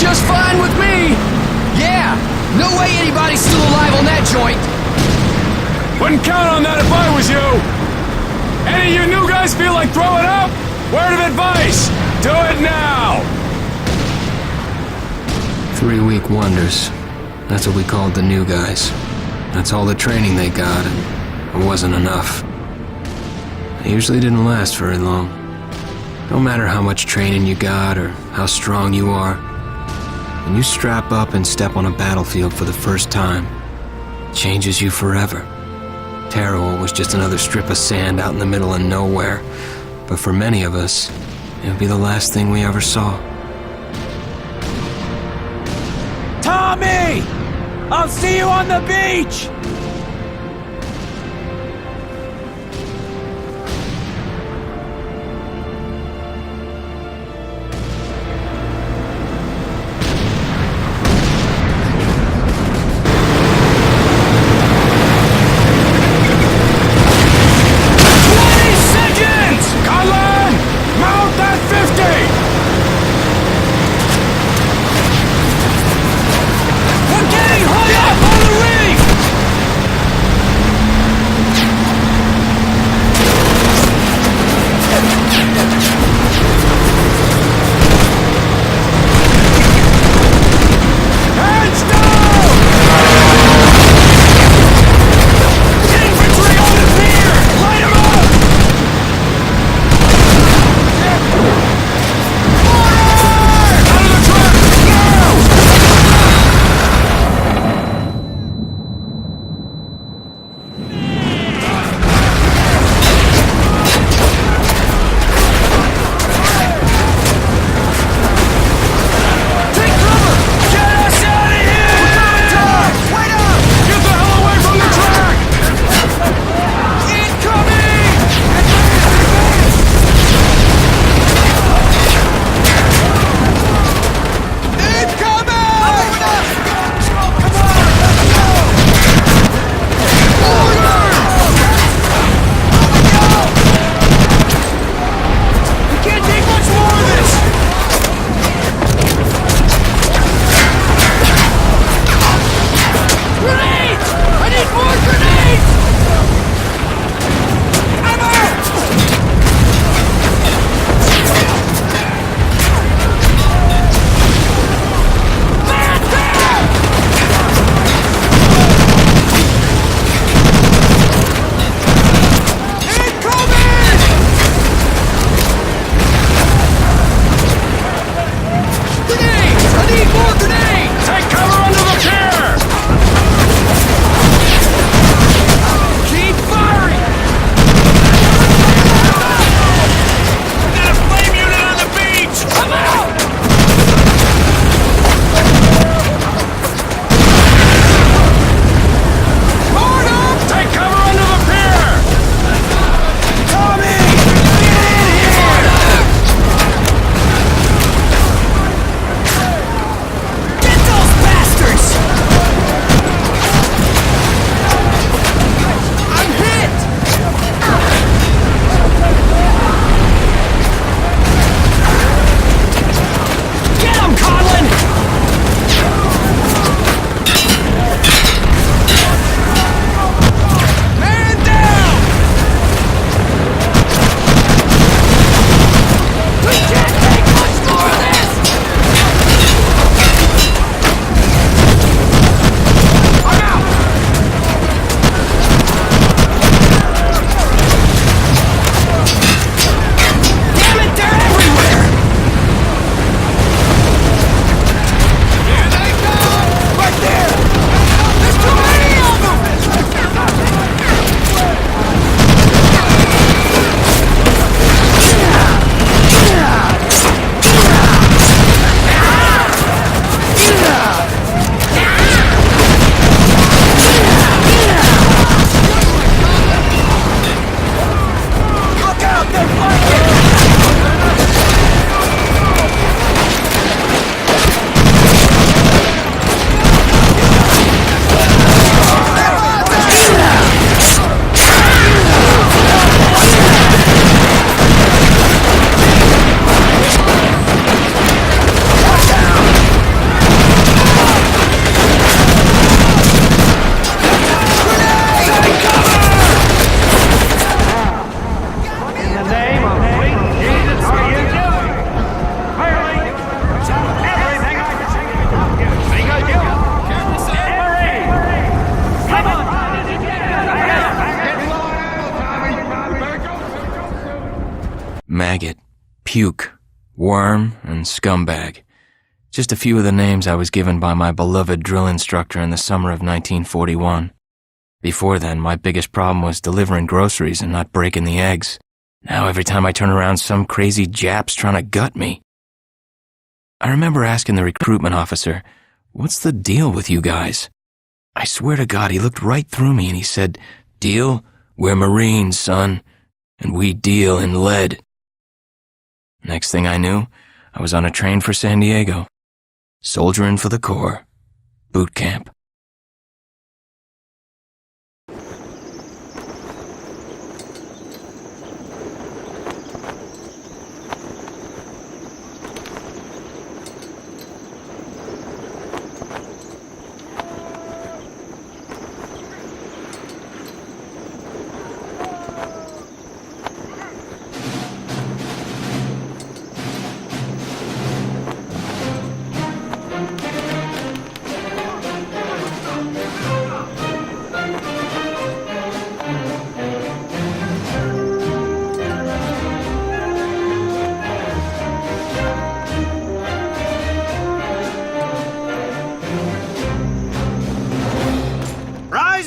just fine with me. Yeah, no way anybody's still alive on that joint. Wouldn't count on that if I was you. Any of you new guys feel like throwing up? Word of advice, do it now. 3-week wonders. That's what we called the new guys. That's all the training they got, and it wasn't enough. They usually didn't last very long. No matter how much training you got or how strong you are, when you strap up and step on a battlefield for the first time, it changes you forever. Tarawa was just another strip of sand out in the middle of nowhere, but for many of us, it would be the last thing we ever saw. Tommy! I'll see you on the beach! maggot, puke, worm, and scumbag. Just a few of the names I was given by my beloved drill instructor in the summer of 1941. Before then, my biggest problem was delivering groceries and not breaking the eggs. Now every time I turn around, some crazy Jap's trying to gut me. I remember asking the recruitment officer, "What's the deal with you guys?" I swear to God, he looked right through me and he said, "Deal? We're Marines, son, and we deal in lead." Next thing I knew, I was on a train for San Diego. Soldiering for the Corps. Boot camp.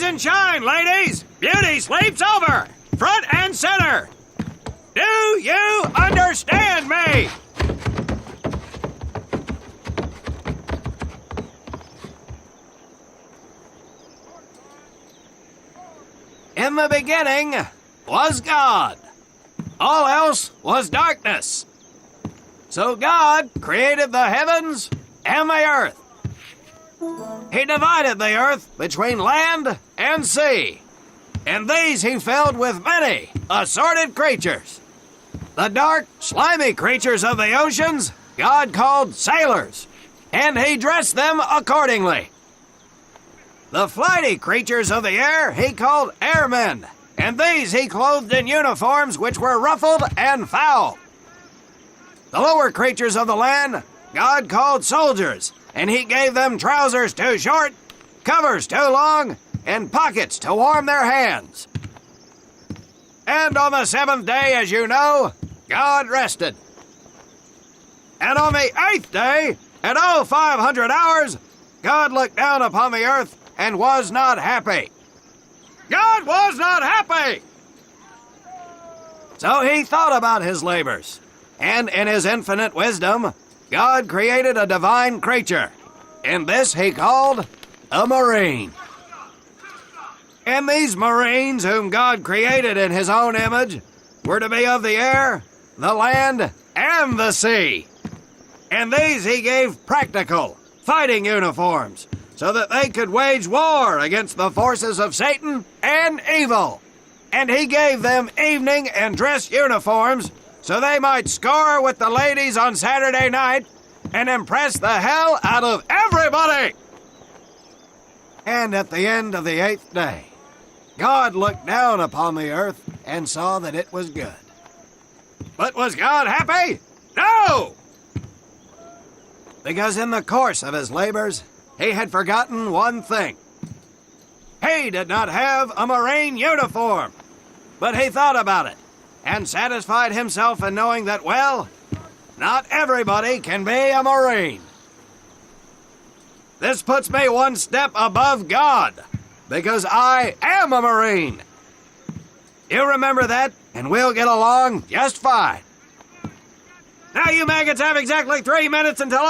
And shine, ladies! Beauty sleeps over! Front and center! Do you understand me? In the beginning was God. All else was darkness. So God created the heavens and the earth. He divided the earth between land and sea, and these he filled with many assorted creatures. The dark, slimy creatures of the oceans God called sailors, and he dressed them accordingly. The flighty creatures of the air he called airmen, and these he clothed in uniforms which were ruffled and foul. The lower creatures of the land God called soldiers, and he gave them trousers too short, covers too long, and pockets to warm their hands. And on the seventh day, as you know, God rested. And on the eighth day, at 0500 hours, God looked down upon the earth and was not happy. God was not happy! So he thought about his labors, and in his infinite wisdom, God created a divine creature, and this he called a Marine. And these Marines, whom God created in his own image, were to be of the air, the land, and the sea. And these he gave practical, fighting uniforms, so that they could wage war against the forces of Satan and evil. And he gave them evening and dress uniforms, so they might score with the ladies on Saturday night and impress the hell out of everybody. And at the end of the eighth day, God looked down upon the earth and saw that it was good. But was God happy? No! Because in the course of his labors, he had forgotten one thing. He did not have a Marine uniform, but he thought about it and satisfied himself in knowing that, well, not everybody can be a Marine. This puts me one step above God, because I am a Marine. You remember that, and we'll get along just fine. Now you maggots have exactly 3 minutes until I